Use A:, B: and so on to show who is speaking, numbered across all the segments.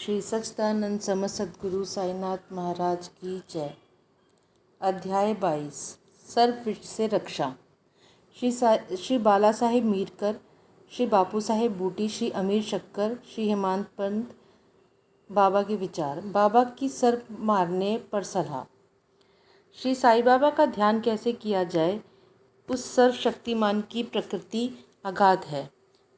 A: श्री सच्चिदानंद समस्त सद्गुरु साईनाथ महाराज की जय। अध्याय 22 सर्प विष से रक्षा। श्री बाला साहेब मीरकर, श्री बापू साहेब बूटी, श्री अमीर शक्कर, श्री हेमंत पंत। बाबा के विचार। बाबा की सर्प मारने पर सलाह। श्री साईं बाबा का ध्यान कैसे किया जाए, उस सर्वशक्तिमान की प्रकृति अगाध है,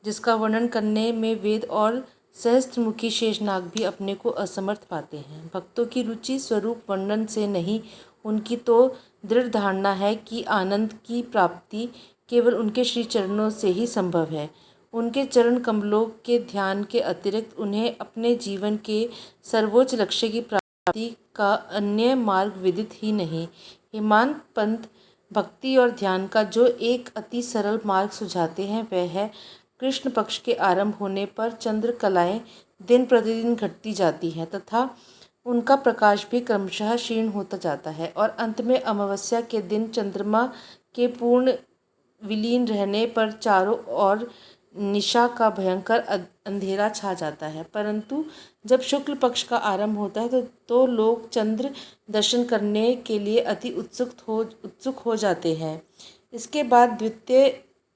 A: जिसका वर्णन करने में वेद और सहस्त्रमुखी शेषनाग भी अपने को असमर्थ पाते हैं। भक्तों की रुचि स्वरूप वर्णन से नहीं, उनकी तो दृढ़ धारणा है कि आनंद की प्राप्ति केवल उनके श्री चरणों से ही संभव है। उनके चरण कमलों के ध्यान के अतिरिक्त उन्हें अपने जीवन के सर्वोच्च लक्ष्य की प्राप्ति का अन्य मार्ग विदित ही नहीं। हेमंत पंत भक्ति और ध्यान का जो एक अति सरल मार्ग सुझाते हैं, वह है कृष्ण पक्ष के आरंभ होने पर चंद्र कलाएं दिन प्रतिदिन घटती जाती हैं तथा उनका प्रकाश भी क्रमशः क्षीण होता जाता है और अंत में अमावस्या के दिन चंद्रमा के पूर्ण विलीन रहने पर चारों ओर निशा का भयंकर अंधेरा छा जाता है। परंतु जब शुक्ल पक्ष का आरंभ होता है तो लोग चंद्र दर्शन करने के लिए अति उत्सुक हो जाते हैं। इसके बाद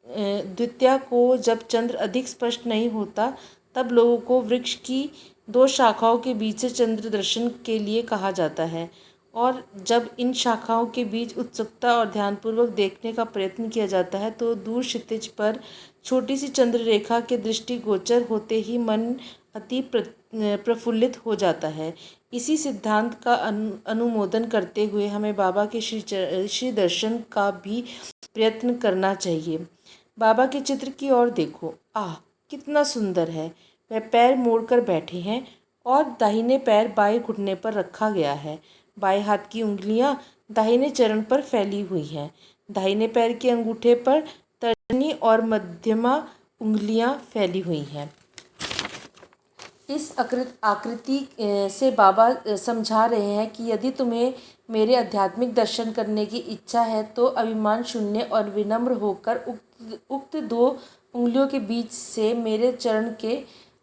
A: द्वितीया को जब चंद्र अधिक स्पष्ट नहीं होता, तब लोगों को वृक्ष की दो शाखाओं के बीच से चंद्र दर्शन के लिए कहा जाता है और जब इन शाखाओं के बीच उत्सुकता और ध्यानपूर्वक देखने का प्रयत्न किया जाता है तो दूर क्षितिज पर छोटी सी चंद्र रेखा के दृष्टिगोचर होते ही मन अति प्रफुल्लित हो जाता है। इसी सिद्धांत का अनुमोदन करते हुए हमें बाबा के श्री दर्शन का भी प्रयत्न करना चाहिए। बाबा के चित्र की ओर देखो। आह, कितना सुंदर है। वह पैर मोड़कर बैठे हैं और दाहिने पैर बाएं घुटने पर रखा गया है। बाएं हाथ की उंगलियां दाहिने चरण पर फैली हुई हैं। दाहिने पैर के अंगूठे पर तर्जनी और मध्यमा उंगलियां फैली हुई हैं। इस आकृति से बाबा समझा रहे हैं कि यदि तुम्हें मेरे आध्यात्मिक दर्शन करने की इच्छा है तो अभिमान शून्य और विनम्र होकर उक्त दो उंगलियों के बीच से मेरे चरण के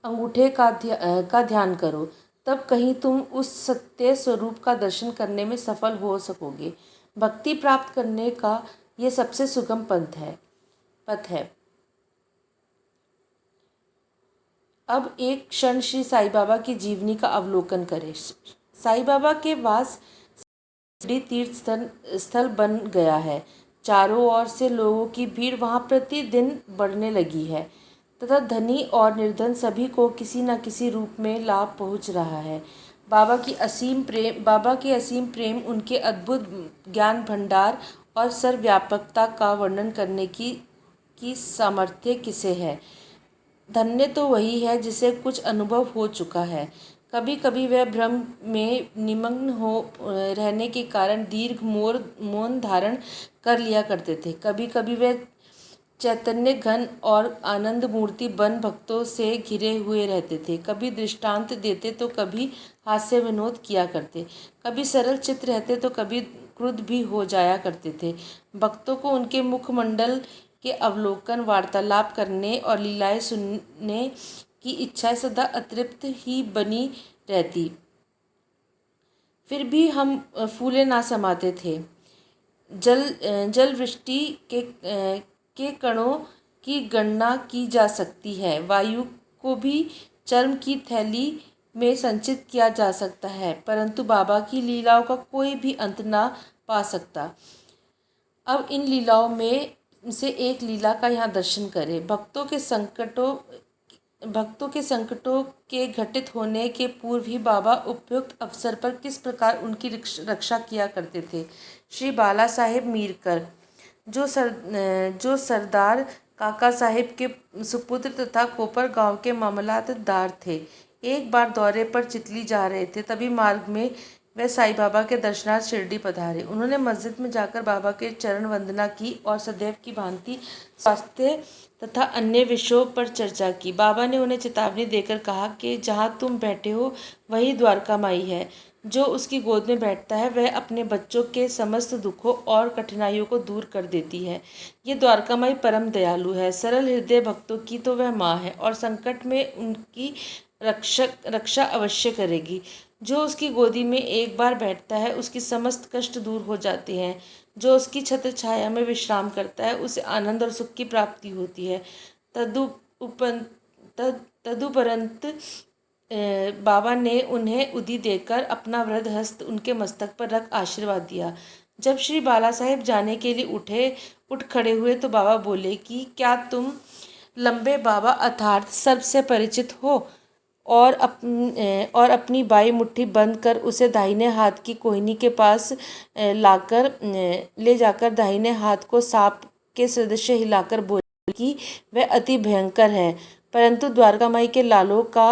A: अंगूठे का ध्यान करो। तब कहीं तुम उस सत्य स्वरूप का दर्शन करने में सफल हो सकोगे। भक्ति प्राप्त करने का ये सबसे सुगम पथ है। अब एक क्षण श्री साईं बाबा की जीवनी का अवलोकन करें। साईं बाबा के वास तीर्थ स्थल बन गया है। चारों ओर से लोगों की भीड़ वहां प्रतिदिन बढ़ने लगी है तथा धनी और निर्धन सभी को किसी न किसी रूप में लाभ पहुंच रहा है। बाबा के असीम प्रेम, उनके अद्भुत ज्ञान भंडार और सर्वव्यापकता का वर्णन करने की सामर्थ्य किसे है। धन्य तो वही है जिसे कुछ अनुभव हो चुका है। कभी कभी वह भ्रम में निमग्न हो रहने के कारण दीर्घ मौन धारण कर लिया करते थे। कभी कभी वह चैतन्य घन और आनंद मूर्ति बन भक्तों से घिरे हुए रहते थे। कभी दृष्टांत देते तो कभी हास्य विनोद किया करते, कभी सरल चित्त रहते तो कभी क्रुद्ध भी हो जाया करते थे। भक्तों को उनके मुखमंडल के अवलोकन, वार्तालाप करने और लीलाएं सुनने की इच्छा सदा अतृप्त ही बनी रहती। फिर भी हम फूले ना समाते थे। जल वृष्टि के कणों की गणना की जा सकती है। वायु को भी चर्म की थैली में संचित किया जा सकता है, परंतु बाबा की लीलाओं का कोई भी अंत ना पा सकता। अब इन लीलाओं में से एक लीला का यहाँ दर्शन करें। भक्तों के संकटों के घटित होने के पूर्व ही बाबा उपयुक्त अवसर पर किस प्रकार उनकी रक्षा किया करते थे। श्री बाला साहेब मीरकर, जो सरदार काका साहेब के सुपुत्र तथा कोपर गांव के मामलतदार थे, एक बार दौरे पर चितली जा रहे थे। तभी मार्ग में वह साईं बाबा के दर्शनार्थ शिरडी पधारे। उन्होंने मस्जिद में जाकर बाबा के चरण वंदना की और सदैव की भांति स्वास्थ्य तथा अन्य विषयों पर चर्चा की। बाबा ने उन्हें चेतावनी देकर कहा कि जहाँ तुम बैठे हो वही द्वारका माई है। जो उसकी गोद में बैठता है वह अपने बच्चों के समस्त दुखों और कठिनाइयों को दूर कर देती है। ये द्वारका माई परम दयालु है। सरल हृदय भक्तों की तो वह माँ है और संकट में उनकी रक्षा अवश्य करेगी। जो उसकी गोदी में एक बार बैठता है उसकी समस्त कष्ट दूर हो जाते हैं। जो उसकी छत्र छाया में विश्राम करता है उसे आनंद और सुख की प्राप्ति होती है। तदुपरंत बाबा ने उन्हें उदी देकर अपना वृद्ध हस्त उनके मस्तक पर रख आशीर्वाद दिया। जब श्री बाला साहेब जाने के लिए उठ खड़े हुए तो बाबा बोले कि क्या तुम लंबे बाबा अर्थात सर्प से परिचित हो? और अपनी बाई मुट्ठी बंद कर उसे दाहिने हाथ की कोहनी के पास ले जाकर दाहिने हाथ को सांप के सदृश हिलाकर बोले कि वह अति भयंकर है, परंतु द्वारका माई के लालों का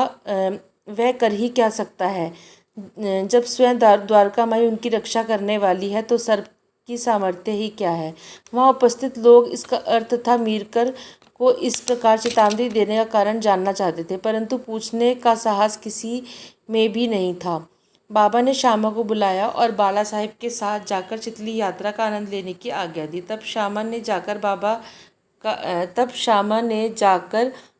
A: वह कर ही क्या सकता है। जब स्वयं द्वारका माई उनकी रक्षा करने वाली है तो सर्प की सामर्थ्य ही क्या है। वहाँ उपस्थित लोग इसका अर्थ था मीरकर को इस प्रकार चेतावनी देने का कारण जानना चाहते थे, परंतु पूछने का साहस किसी में भी नहीं था। बाबा ने श्यामा को बुलाया और बाला साहेब के साथ जाकर चितली यात्रा का आनंद लेने की आज्ञा दी। तब श्यामा ने जाकर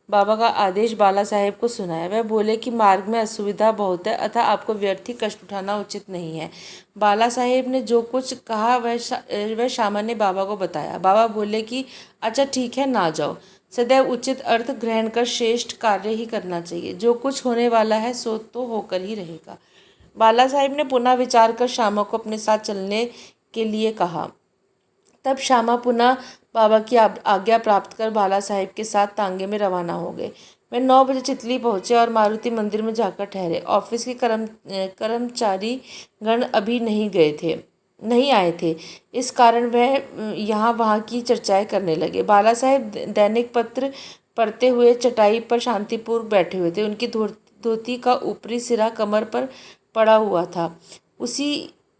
A: बाबा का आदेश बाला साहेब को सुनाया। वह बोले कि मार्ग में असुविधा बहुत है अतः आपको व्यर्थ ही कष्ट उठाना उचित नहीं है। बाला साहेब ने जो कुछ कहा वह श्यामा ने बाबा को बताया। बाबा बोले कि अच्छा ठीक है, ना जाओ। सदैव उचित अर्थ ग्रहण कर श्रेष्ठ कार्य ही करना चाहिए। जो कुछ होने वाला है सो तो होकर ही रहेगा। बाला साहेब ने पुनः विचार कर श्यामा को अपने साथ चलने के लिए कहा। तब श्यामा पुनः बाबा की आज्ञा प्राप्त कर बाला साहेब के साथ तांगे में रवाना हो गए। वे 9 बजे चितली पहुंचे और मारुति मंदिर में जाकर ठहरे। ऑफिस के कर्मचारी गण अभी नहीं आए थे। इस कारण वह यहाँ वहाँ की चर्चाएं करने लगे। बाला साहेब दैनिक पत्र पढ़ते हुए चटाई पर शांतिपूर्वक बैठे हुए थे। उनकी धोती का ऊपरी सिरा कमर पर पड़ा हुआ था। उसी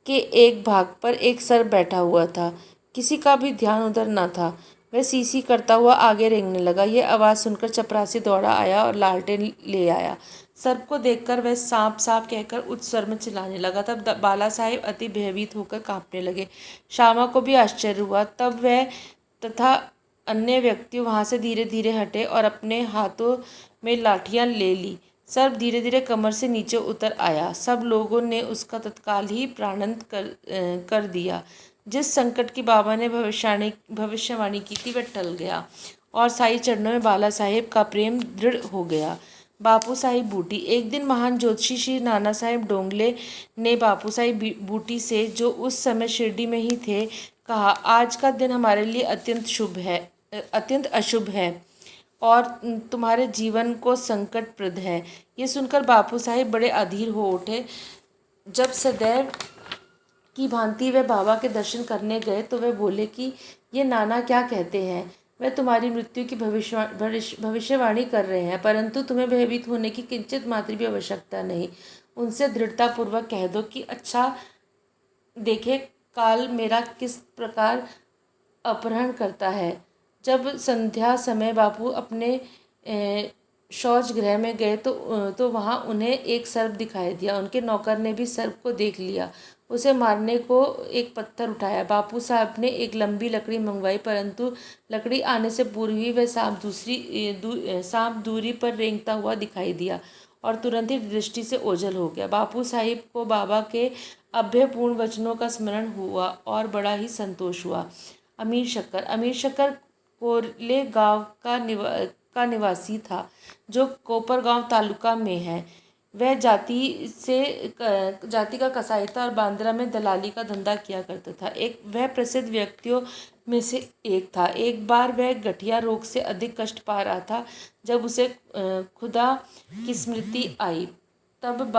A: के एक भाग पर एक सर्प बैठा हुआ था। किसी का भी ध्यान उधर न था। वह सी करता हुआ आगे रेंगने लगा। यह आवाज़ सुनकर चपरासी दौड़ा आया और लालटेन ले आया। सर्प को देखकर वह सांप सांप कहकर उच्च स्वर में चिल्लाने लगा। तब बाला साहेब अति भयभीत होकर कांपने लगे। श्यामा को भी आश्चर्य हुआ। तब वह तथा अन्य व्यक्ति वहाँ से धीरे धीरे हटे और अपने हाथों में लाठियाँ ले ली। सर्प धीरे धीरे कमर से नीचे उतर आया। सब लोगों ने उसका तत्काल ही प्राणंत कर दिया। जिस संकट की बाबा ने भविष्यवाणी की थी वह टल गया और साई चरणों में बाला साहेब का प्रेम दृढ़ हो गया। बापू साहिब बूटी। एक दिन महान ज्योतिषी श्री नाना साहेब डोंगले ने बापू साहिब बूटी से, जो उस समय शिरडी में ही थे, कहा, आज का दिन हमारे लिए अत्यंत अशुभ है और तुम्हारे जीवन को संकटप्रद है। ये सुनकर बापू साहिब बड़े अधीर हो उठे। जब सदैव की भांति वे बाबा के दर्शन करने गए तो वे बोले कि ये नाना क्या कहते हैं। वे तुम्हारी मृत्यु की भविष्यवाणी कर रहे हैं, परंतु तुम्हें भयभीत होने की किंचित मात्र भी आवश्यकता नहीं। उनसे दृढ़तापूर्वक कह दो कि अच्छा देखे काल मेरा किस प्रकार अपहरण करता है। जब संध्या समय बापू अपने शौच गृह में गए तो वहाँ उन्हें एक सर्प दिखाई दिया। उनके नौकर ने भी सर्प को देख लिया। उसे मारने को एक पत्थर उठाया। बापू साहब ने एक लंबी लकड़ी मंगवाई, परंतु लकड़ी आने से पूर्व ही वह सांप दूरी पर रेंगता हुआ दिखाई दिया और तुरंत ही दृष्टि से ओझल हो गया। बापू साहिब को बाबा के अभयपूर्ण वचनों का स्मरण हुआ और बड़ा ही संतोष हुआ। अमीर शक्कर कोरले गांव का निवासी था, जो कोपरगांव तालुका में है। वह जाति का कसाई था और बांद्रा में दलाली का धंधा किया करता था। वह प्रसिद्ध व्यक्तियों में से एक था। एक बार वह गठिया रोग से अधिक कष्ट पा रहा था। जब उसे खुदा की स्मृति आई तब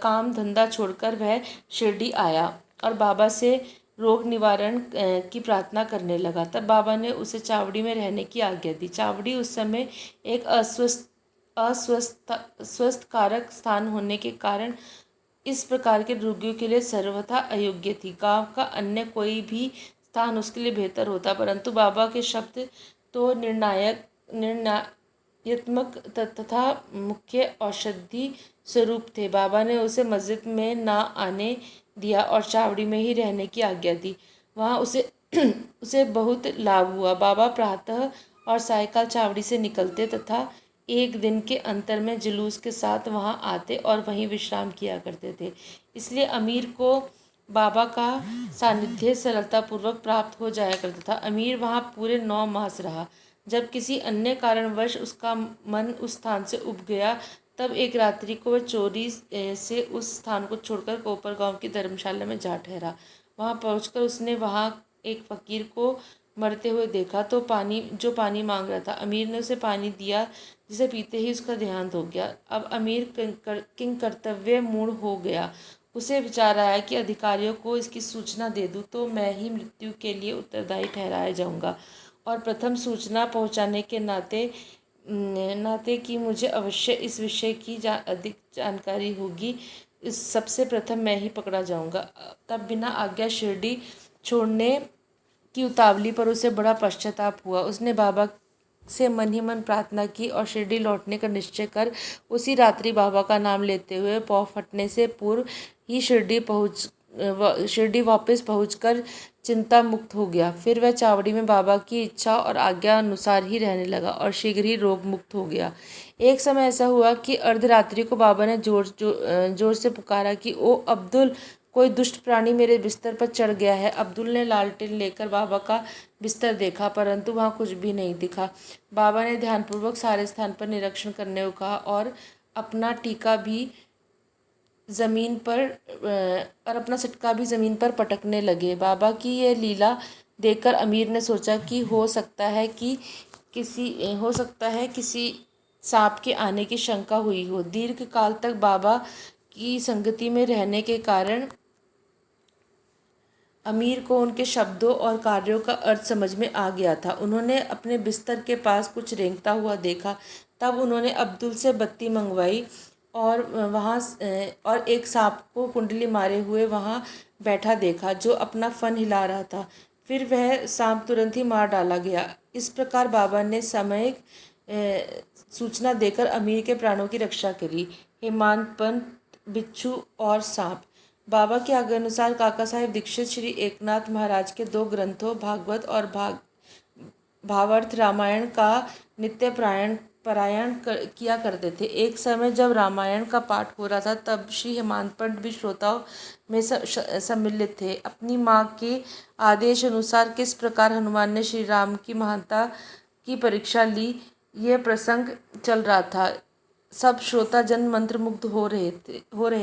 A: काम धंधा छोड़कर वह शिरडी आया और बाबा से रोग निवारण की प्रार्थना करने लगा। तब बाबा ने उसे चावड़ी में रहने की आज्ञा दी। चावड़ी उस समय एक अस्वस्थकारक स्थान होने के कारण इस प्रकार के रोगियों के लिए सर्वथा अयोग्य थी। गांव का अन्य कोई भी स्थान उसके लिए बेहतर होता, परंतु बाबा के शब्द तो निर्णयात्मक तथा मुख्य औषधि स्वरूप थे। बाबा ने उसे मस्जिद में ना आने दिया और चावड़ी में ही रहने की आज्ञा दी। वहाँ उसे बहुत लाभ हुआ। बाबा प्रातः और सायकाल चावड़ी से निकलते तथा एक दिन के अंतर में जुलूस के साथ वहाँ आते और वहीं विश्राम किया करते थे। इसलिए अमीर को बाबा का सानिध्य सरलतापूर्वक प्राप्त हो जाया करता था। अमीर वहाँ पूरे 9 मास रहा। जब किसी अन्य कारणवश उसका मन उस स्थान से उब गया, तब एक रात्रि को वह चोरी से उस स्थान को छोड़कर कोपरगांव की धर्मशाला में जा ठहरा। वहाँ पहुंचकर उसने वहाँ एक फकीर को मरते हुए देखा तो पानी मांग रहा था। अमीर ने उसे पानी दिया, जिसे पीते ही उसका देहांत हो गया। अब अमीर किंग कर्तव्य मूढ़ हो गया। उसे विचार आया कि अधिकारियों को इसकी सूचना दे दूं तो मैं ही मृत्यु के लिए उत्तरदायी ठहराया जाऊंगा, और प्रथम सूचना पहुंचाने के नाते कि मुझे अवश्य इस विषय की अधिक जानकारी होगी, इस सबसे प्रथम मैं ही पकड़ा जाऊंगा। तब बिना आज्ञा शिरडी छोड़ने की उतावली पर उसे बड़ा पश्चाताप हुआ। उसने बाबा से मन ही मन प्रार्थना की और शिरडी लौटने का निश्चय कर उसी रात्रि बाबा का नाम लेते हुए पौ फटने से पूर्व ही शिरडी वापस पहुंचकर चिंता मुक्त हो गया। फिर वह चावड़ी में बाबा की इच्छा और आज्ञा अनुसार ही रहने लगा और शीघ्र ही रोग मुक्त हो गया। एक समय ऐसा हुआ कि अर्धरात्रि को बाबा ने जोर से पुकारा कि ओ अब्दुल, कोई दुष्ट प्राणी मेरे बिस्तर पर चढ़ गया है। अब्दुल ने लालटेन लेकर बाबा का बिस्तर देखा, परंतु वहाँ कुछ भी नहीं दिखा। बाबा ने ध्यानपूर्वक सारे स्थान पर निरीक्षण करने को कहा और अपना सटका भी ज़मीन पर पटकने लगे। बाबा की यह लीला देखकर अमीर ने सोचा कि हो सकता है किसी सांप के आने की शंका हुई हो। दीर्घ काल तक बाबा की संगति में रहने के कारण अमीर को उनके शब्दों और कार्यों का अर्थ समझ में आ गया था। उन्होंने अपने बिस्तर के पास कुछ रेंगता हुआ देखा। तब उन्होंने अब्दुल से बत्ती मंगवाई और एक सांप को कुंडली मारे हुए वहाँ बैठा देखा, जो अपना फन हिला रहा था। फिर वह सांप तुरंत ही मार डाला गया। इस प्रकार बाबा ने सामयिक सूचना देकर अमीर के प्राणों की रक्षा करी। हेमांत पंत, बिच्छू और सांप। बाबा के आज्ञानुसार काका साहेब दीक्षित श्री एकनाथ महाराज के 2 ग्रंथों भागवत और भावार्थ रामायण का नित्य पारायण किया करते थे। एक समय जब रामायण का पाठ हो रहा था, तब श्री हेमांत पंत भी श्रोताओं में सम्मिलित थे। अपनी माँ के आदेश अनुसार किस प्रकार हनुमान ने श्री राम की महानता की परीक्षा ली, यह प्रसंग चल रहा था। सब श्रोता जन मंत्रमुग्ध हो रहे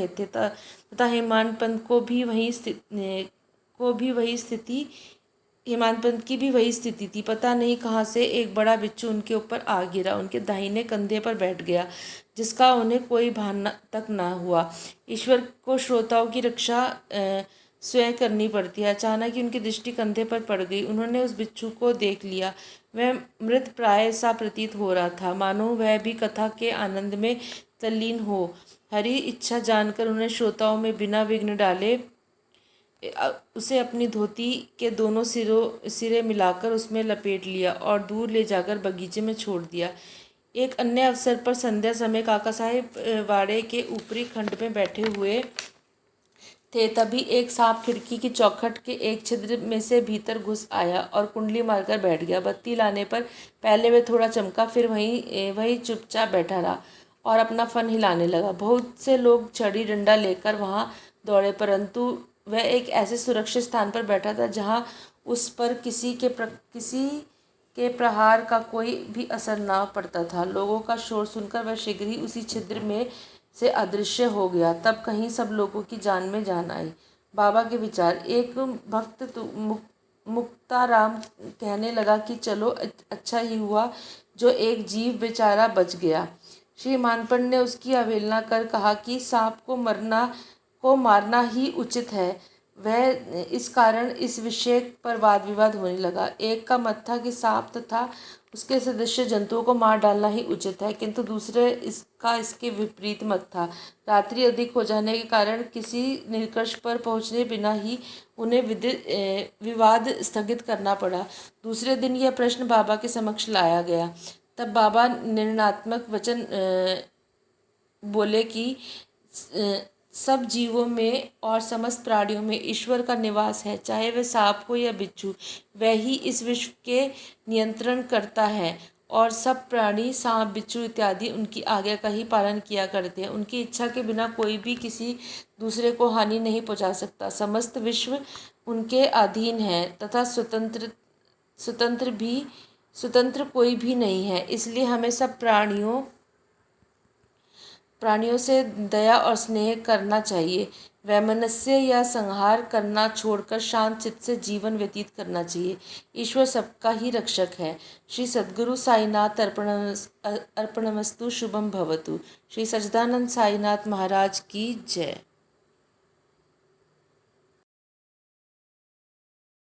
A: थे तथा हेमांत पंत की भी वही स्थिति थी। पता नहीं कहाँ से एक बड़ा बिच्छू उनके ऊपर आ गिरा, उनके दाहिने कंधे पर बैठ गया, जिसका उन्हें कोई भान तक न हुआ। ईश्वर को श्रोताओं की रक्षा स्वयं करनी पड़ती है। अचानक ही उनकी दृष्टि कंधे पर पड़ गई। उन्होंने उस बिच्छू को देख लिया। वह मृत प्राय सा प्रतीत हो रहा था, मानो वह भी कथा के आनंद में तल्लीन हो। हरि इच्छा जानकर उन्हें श्रोताओं में बिना विघ्न डाले उसे अपनी धोती के दोनों सिरे मिलाकर उसमें लपेट लिया और दूर ले जाकर बगीचे में छोड़ दिया। एक अन्य अवसर पर संध्या समय काका साहेब वाड़े के ऊपरी खंड में बैठे हुए थे। तभी एक सांप खिड़की की चौखट के एक छिद्र में से भीतर घुस आया और कुंडली मारकर बैठ गया। बत्ती लाने पर पहले वह थोड़ा चमका, फिर वही चुपचाप बैठा रहा और अपना फन हिलाने लगा। बहुत से लोग छड़ी डंडा लेकर वहाँ दौड़े, परंतु वह एक ऐसे सुरक्षित स्थान पर बैठा था जहाँ उस पर किसी के प्रहार का कोई भी असर न पड़ता था। लोगों का शोर सुनकर वह शीघ्र ही उसी छिद्र में से अदृश्य हो गया। तब कहीं सब लोगों की जान में जान आई। बाबा के विचार। एक भक्त मुक्ताराम कहने लगा कि चलो, अच्छा ही हुआ जो एक जीव बेचारा बच गया। श्री मानपंड ने उसकी अवहेलना कर कहा कि सांप को मारना ही उचित है। वह इस कारण इस विषय पर वाद विवाद होने लगा। एक का मत था कि सांप तथा उसके सदस्य जंतुओं को मार डालना ही उचित है, किंतु दूसरे इसके विपरीत मत था। रात्रि अधिक हो जाने के कारण किसी निष्कर्ष पर पहुंचने बिना ही उन्हें विवाद स्थगित करना पड़ा। दूसरे दिन यह प्रश्न बाबा के समक्ष लाया गया। तब बाबा निर्णयात्मक वचन बोले कि सब जीवों में और समस्त प्राणियों में ईश्वर का निवास है, चाहे वह सांप हो या बिच्छू। वह ही इस विश्व के नियंत्रण करता है और सब प्राणी सांप बिच्छू इत्यादि उनकी आज्ञा का ही पालन किया करते हैं। उनकी इच्छा के बिना कोई भी किसी दूसरे को हानि नहीं पहुंचा सकता। समस्त विश्व उनके अधीन है तथा स्वतंत्र कोई भी नहीं है। इसलिए हमें सब प्राणियों से दया और स्नेह करना चाहिए। वैमनस्य या संहार करना छोड़कर शांत चित्त से जीवन व्यतीत करना चाहिए। ईश्वर सबका ही रक्षक है। श्री सद्गुरु साईनाथ अर्पणमस्तु। शुभम भवतु। श्री सच्चिदानंद साईनाथ महाराज की जय।